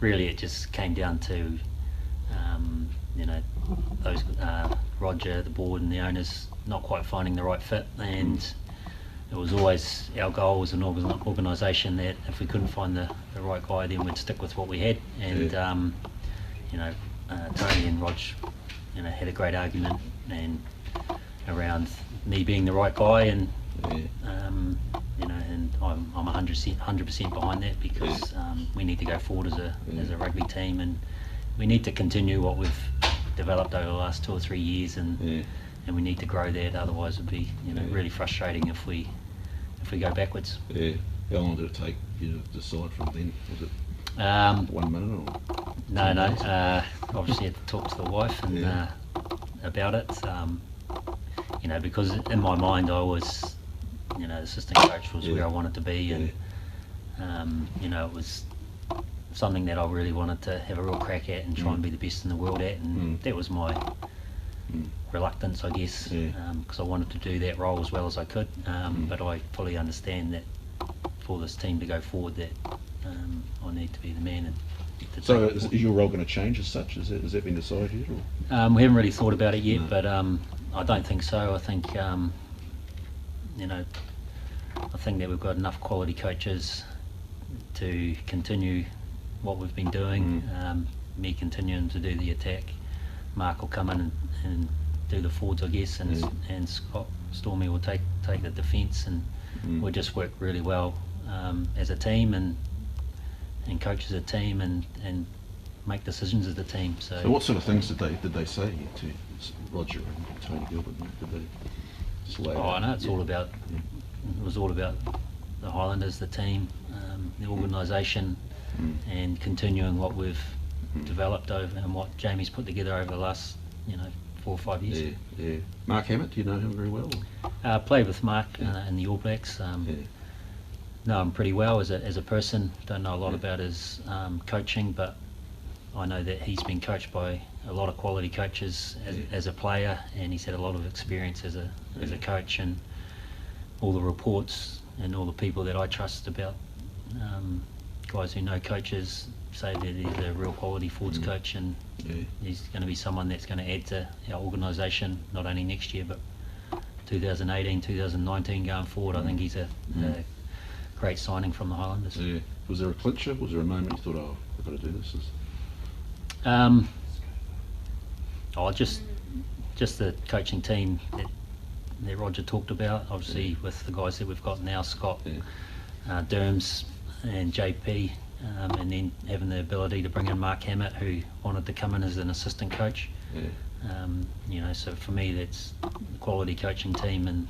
really it just came down to those Roger, the board, and the owners not quite finding the right fit, and it was always our goal as an organisation that if we couldn't find the right guy, then we'd stick with what we had. And Tony and Rog, had a great argument and around me being the right guy, and and I'm 100% behind that, because we need to go forward as a rugby team, and we need to continue what we've developed over the last 2 or 3 years, and we need to grow that. Otherwise, it'd be really frustrating if we go backwards. Yeah. How long did it take you to decide from then? Was it 1 minute or? No. Obviously, had to talk to the wife and about it. Because in my mind, I was, assistant coach was where I wanted to be, and it was something that I really wanted to have a real crack at and try and be the best in the world at, and that was my reluctance, I guess, because I wanted to do that role as well as I could, but I fully understand that for this team to go forward, that I need to be the man. So is your role going to change as such? Has that been decided yet? Or? We haven't really thought about it yet, but I don't think so. I think I think that we've got enough quality coaches to continue what we've been doing. Me continuing to do the attack, Mark will come in and do the forwards, I guess, and Scott Stormy will take the defence, and we'll just work really well as a team and coach as a team and make decisions as a team. So what sort of things did they say to Roger and Tony Gilbert? Did they just lay I know it's all about. It was all about the Highlanders, the team, the organisation, and continuing what we've developed over and what Jamie's put together over the last 4 or 5 years. Yeah. Mark Hammett, do you know him very well? Played with Mark in the All Blacks. Know him pretty well as a person. Don't know a lot about his coaching, but I know that he's been coached by a lot of quality coaches as a player, and he's had a lot of experience as a coach, and all the reports and all the people that I trust about guys who know coaches say that he's a real quality forwards coach, and he's going to be someone that's going to add to our organisation not only next year but 2018, 2019 going forward. I think he's a great signing from the Highlanders. Yeah. Was there a clincher? Was there a moment you thought, oh, I've got to do this? Just the coaching team that Roger talked about, obviously with the guys that we've got now, Scott, Derms and JP, and then having the ability to bring in Mark Hammett, who wanted to come in as an assistant coach. So for me, that's a quality coaching team, and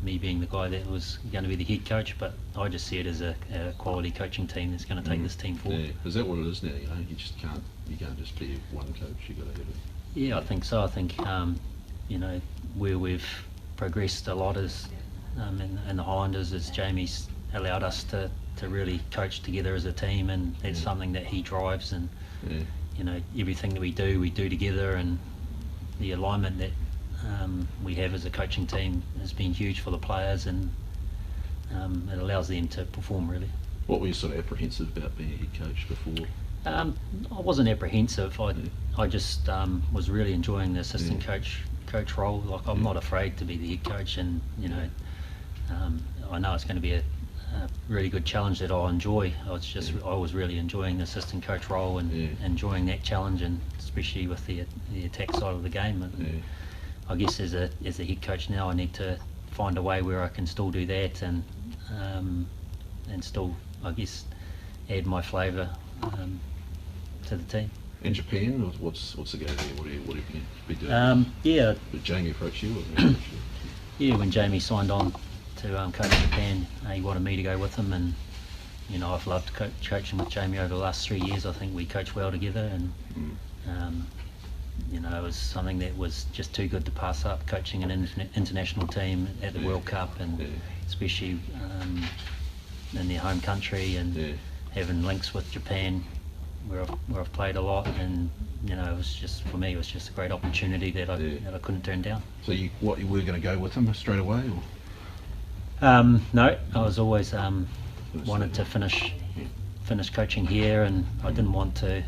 me being the guy that was going to be the head coach, but I just see it as a quality coaching team that's going to take this team forward. Yeah. Is that what it is now? You just can't just be one coach. You got to have it. Yeah, I think so. I think where we've progressed a lot is in the Highlanders, is Jamie's allowed us to really coach together as a team, and that's something that he drives, and everything that we do together, and the alignment that we have as a coaching team has been huge for the players, and it allows them to perform really. What were you sort of apprehensive about being a head coach before? I wasn't apprehensive. I just was really enjoying the assistant coach role. Like, I'm not afraid to be the head coach, and I know it's going to be a really good challenge that I'll enjoy. I was really enjoying the assistant coach role and enjoying that challenge, and especially with the attack side of the game. And I guess as a head coach now, I need to find a way where I can still do that, and still, I guess, add my flavour to the team. In Japan, what's the go there? What have you been doing? Did Jamie approach you? Yeah, when Jamie signed on to coach Japan, he wanted me to go with him, and I've loved coaching with Jamie over the last 3 years. I think we coach well together, and it was something that was just too good to pass up, coaching an international team at the World Cup, and especially in their home country, and having links with Japan, where I've played a lot, and it was just, for me, it was just a great opportunity that I couldn't turn down. So you were going to go with him straight away, or? No, I was always wanted to finish finished coaching here, and I didn't want to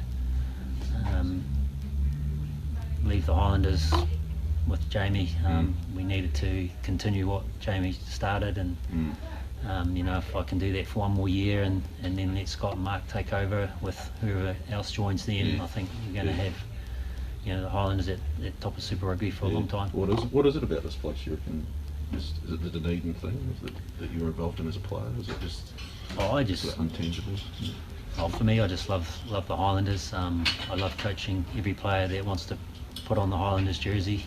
leave the Highlanders with Jamie. We needed to continue what Jamie started, and you know, if I can do that for one more year and then let Scott and Mark take over with whoever else joins them, I think we're going to have, you know, the Highlanders at top of Super Rugby for a long time. What is it about this place, you reckon? Is it the Dunedin thing that you were involved in as a player? Is it just intangibles? Oh, for me, I just love the Highlanders. I love coaching every player that wants to put on the Highlanders jersey.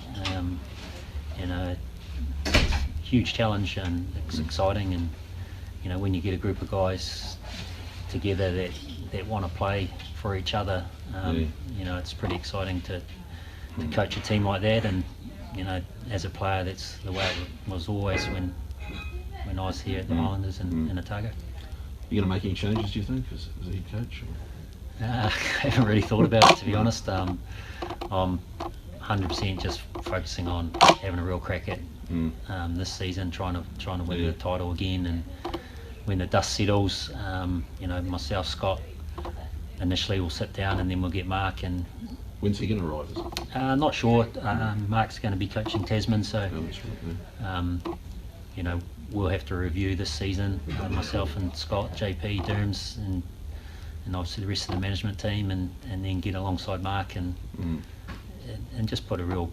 You know, it's a huge challenge and it's exciting, and you know, when you get a group of guys together that want to play for each other, you know, it's pretty exciting to coach a team like that. And you know, as a player, that's the way it was always when I was here at the Highlanders in Otago. Are you going to make any changes, do you think, as a head coach? I haven't really thought about it, to be honest. I'm 100% just focusing on having a real crack at this season, trying to win the title again. And when the dust settles, you know, myself, Scott, initially we'll sit down and then we'll get Mark. And when's he going to arrive? Is it? Not sure. Mark's going to be coaching Tasman, so you know, we'll have to review this season, myself and Scott, JP, Derms, and obviously the rest of the management team, and then get alongside Mark and just put a real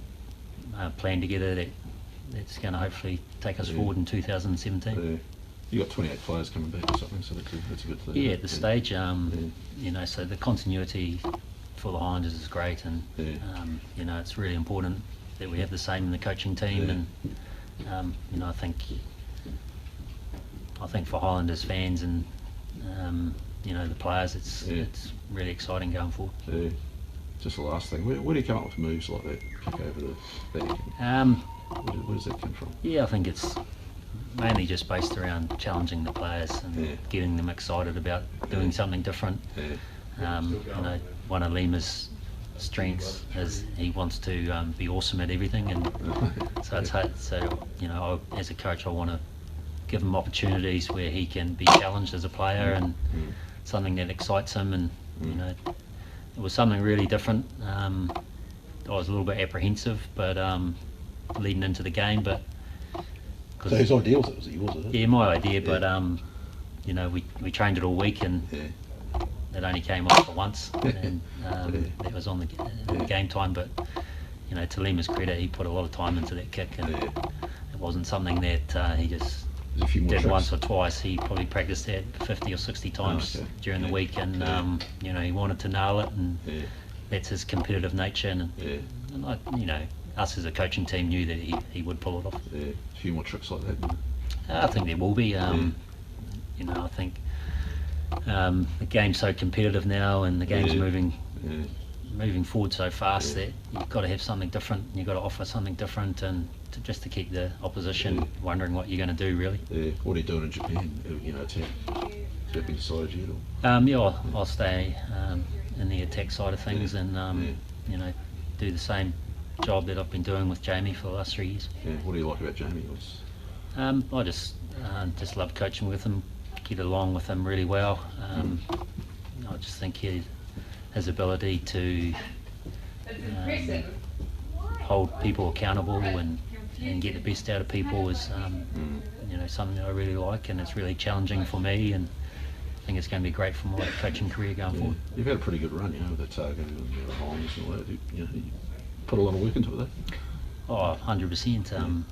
plan together that's going to hopefully take us forward in 2017. You got 28 players coming back or something, so that's a good thing. Yeah, at this stage, you know, so the continuity for the Highlanders is great, and you know, it's really important that we have the same in the coaching team, and you know, I think for Highlanders fans and you know, the players, it's really exciting going forward. Just the last thing, where do you come up with moves like that, kick over the back? Where does that come from? Yeah, I think it's mainly just based around challenging the players and getting them excited about doing something different. You know, one of Lima's strengths is he wants to be awesome at everything, and so it's hard. So you know, as a coach, I want to give him opportunities where he can be challenged as a player and something that excites him. And you know, it was something really different. I was a little bit apprehensive, but leading into the game, but so his idea was it yours? Yeah, my idea, but you know, we trained it all week, and it only came off for once, and that was on the game time. But you know, to Lima's credit, he put a lot of time into that kick, and it wasn't something that he just did once or twice. He probably practiced that 50 or 60 times during the week, and you know, he wanted to nail it, and that's his competitive nature. And I, you know, us as a coaching team knew that he would pull it off. A few more tricks like that. I think there will be. You know, I think the game's so competitive now, and the game's moving forward so fast that you've got to have something different. You've got to offer something different, and just to keep the opposition wondering what you're going to do, really. What are you doing in Japan? You know, attack. Has that been decided yet? Yeah, I'll stay in the attack side of things, and you know, do the same job that I've been doing with Jamie for the last 3 years. What do you like about Jamie? I just love coaching with him, get along with him really well. I just think his ability to hold people accountable and get the best out of people is you know, something that I really like, and it's really challenging for me, and I think it's going to be great for my coaching career going forward. You've had a pretty good run, you know, with Otago and the Highlanders and all that. You know, you put a lot of work into it, eh? Oh, 100%.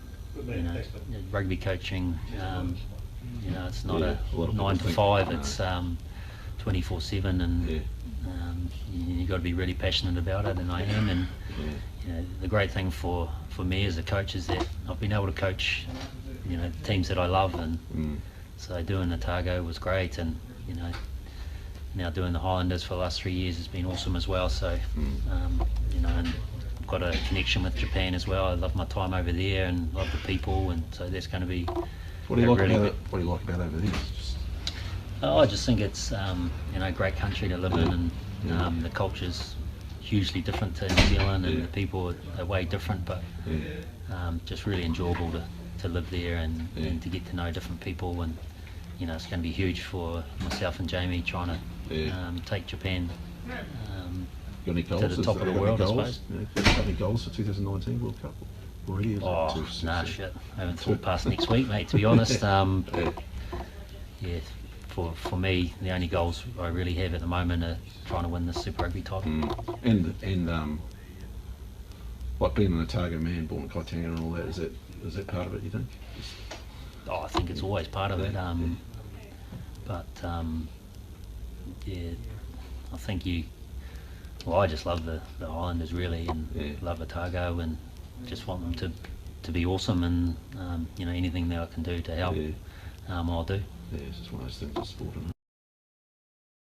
You know, rugby coaching, you know, it's not a 9 to 5, it's 24/7, and you've got to be really passionate about it, and I am. And you know, the great thing for me as a coach is that I've been able to coach, you know, teams that I love, and so doing Otago was great, and you know, now doing the Highlanders for the last 3 years has been awesome as well. So you know, and I've got a connection with Japan as well. I love my time over there and love the people, and so that's going to be. What do you like about it? What do you like about over there? I just think it's you know, a great country to live in, and the culture's hugely different to New Zealand, and the people are way different, but just really enjoyable to live there and to get to know different people, and you know, it's going to be huge for myself and Jamie trying to take Japan Got any goals? to the top of the world, I suppose. Got any goals for 2019 World Cup already? Nah, shit. I haven't thought past next week, mate, to be honest. Yeah, for me, the only goals I really have at the moment are trying to win the Super Rugby title. And like being an Otago man, born in Kaitanga and all that, is that part of it, you think? I think it's always part of it. But yeah, I think I just love the Highlanders really, and love Otago, and just want them to be awesome, and you know, anything that I can do to help, I'll do. Yeah, it's just one of those things of sport, isn't it?